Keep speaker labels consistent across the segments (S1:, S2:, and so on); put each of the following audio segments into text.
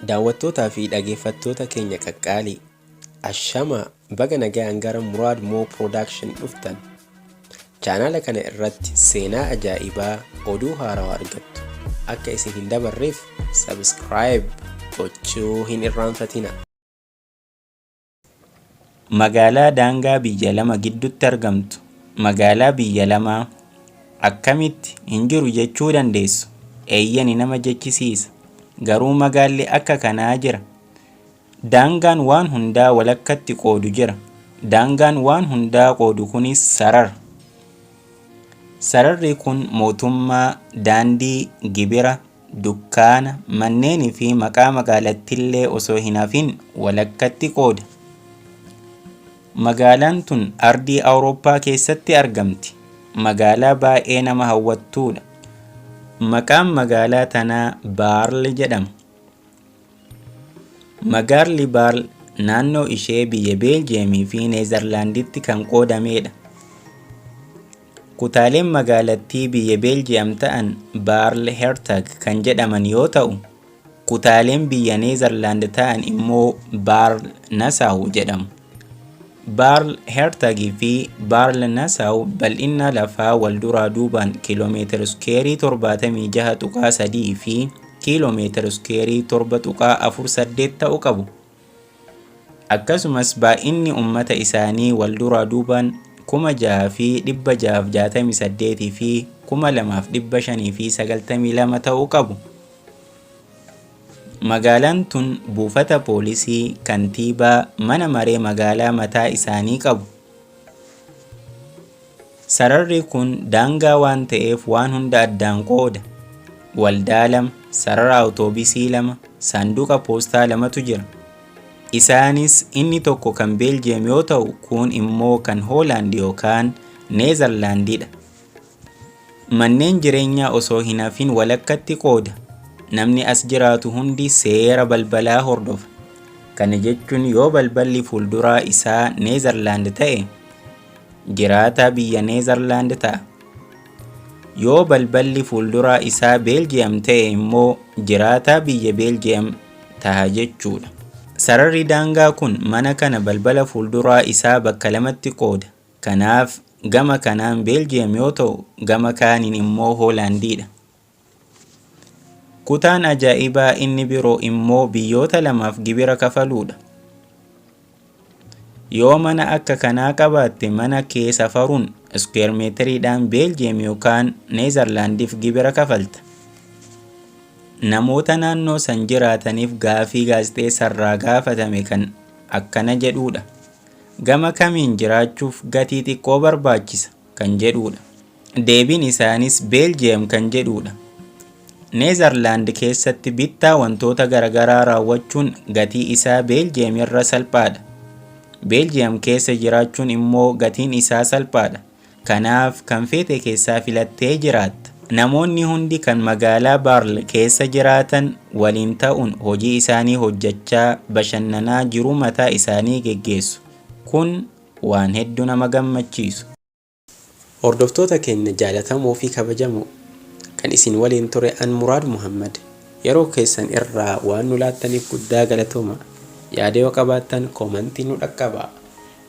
S1: Daawwattootaa fi dhaggeeffattoota keenya qaqqaalii ashama baga nagaan gara Muraad Moo Production dhuftan. Chaanaala kana irratti seenaa ajaa'ibaa oduu haarawaa argattu. Akka isin hin dabarreef subscribe gochuu hin irraanfatina.
S2: Magaalaa daangaa biyya lama gidduutti argamtu. Magaalaa biyya lamaa akkamitti hin jiru jechuu dandeessu? Eeyyani nama jechisiisa. Garuu magaalli akka kanaa jira. Daangaan waan hundaa walakkatti qoodu jira. Daangaan waan hundaa qoodu kunis sarara. Sararri kun mootummaa, daandii, gibira, dukkaana, manneenii fi maqaa magaalattiillee osoo hin hafin walakkatti qooda. Magaalaan tun ardii Awurooppaa keessatti argamti. Magaalaa baay'ee nama hawwattuudha. Maqaan magaalaa tanaa Baarl jedhama. Magaalli Baarl naannoo ishee biyya Beeljeemii fi Neezerlaanditti kan qoodamedha. Kutaaleen magaalattii biyya Beeljeem ta'an Baarl Hertog kan jedhaman yoo ta'u, kutaaleen biyya Neezerlaand ta'an immoo Baarl Nassau jedhamu. Baarl Hertog fi Baarl Nassau bal'ina lafaa wal duraa duubaan kiiloomeetira iskuweerii 76.3 fi kiiloomeetira iskuweerii 7.48 ta'uu qabu. Akkasumas baay'inni uummata isaanii wal duraa duubaan 6,668 fi 2,592 ta'uu qabu. Magaalaan tun buufata poolisii, kantiibaa, mana maree magaalaa mataa isaanii qabu. Sararri kun daangaa waan ta'eef waan hunda addaan qooda. Waldaa lama, sarara awutoobisii lama, saanduqa poostaa lamatu jira. Isaanis inni tokko kan Beeljeem yoo ta'u, kun immoo kan Hoolaand yookaan Neezerlaandidha. Manneen jireenyaa osoo hin hafin walakkatti qooda. Namni as jiraatu hundi seera balbalaa hordofa. Kana jechuun yoo balballi fuulduraa isaa Neezerlaand ta'e, jiraataa biyya Neezerlaand ta'a. Yoo balballi fuulduraa isaa Beeljeem ta'e immoo jiraataa biyya Beeljeem ta'a jechuudha. Sararri daangaa kun mana kana balbala fuulduraa isaa bakka lamatti qooda. Kanaaf gama kanaan Beeljeem yoo ta'u, gama kaaniin immoo Hoolaandidha. Kutaan ajaa'ibaa inni biroo immoo biyyoota lamaaf gibira kafaluudha. Yoo mana akka kanaa qabaatte mana kee safaruun iskuweer meetiriidhaan Beeljeem yookaan Neezerlaandiif gibira kafalta. Namoota naannoo san jiraataniif gaafii gaazexeessarraa gaafatame kan akkana jedhuudha. Gama kamiin jiraachuuf gatii xiqqoo barbaachisa kan jedhuudha. Deebiin isaanis Beeljeem kan jedhuudha. Neezerlaand keessatti bittaa wantoota garagaraa raawwachuun gatii isaa Beeljeem irra salphaadha. Beeljeem keessa jiraachuun immoo gatiin isaa salphaadha. Kanaaf kan feete keessaa filattee jiraatta. Namoonni hundi kan magaalaa Baarl keessa jiraatan waliin ta'uun hojii isaanii hojjechaa bashannanaa jiruu mataa isaanii geggeessu. Kun waan hedduu nama gammachiisu.
S1: Hordoftoota keenya jaalatamoo fi kabajamoo kan isin waliin ture an Muraad Muhammad. Yeroo keessan irraa waan nu laattaniif guddaa galatooma. Yaada yoo qabaattan koomentii nu dhaqqabaa.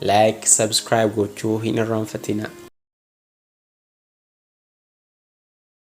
S1: Like, subscribe gochuu hin irraanfatina.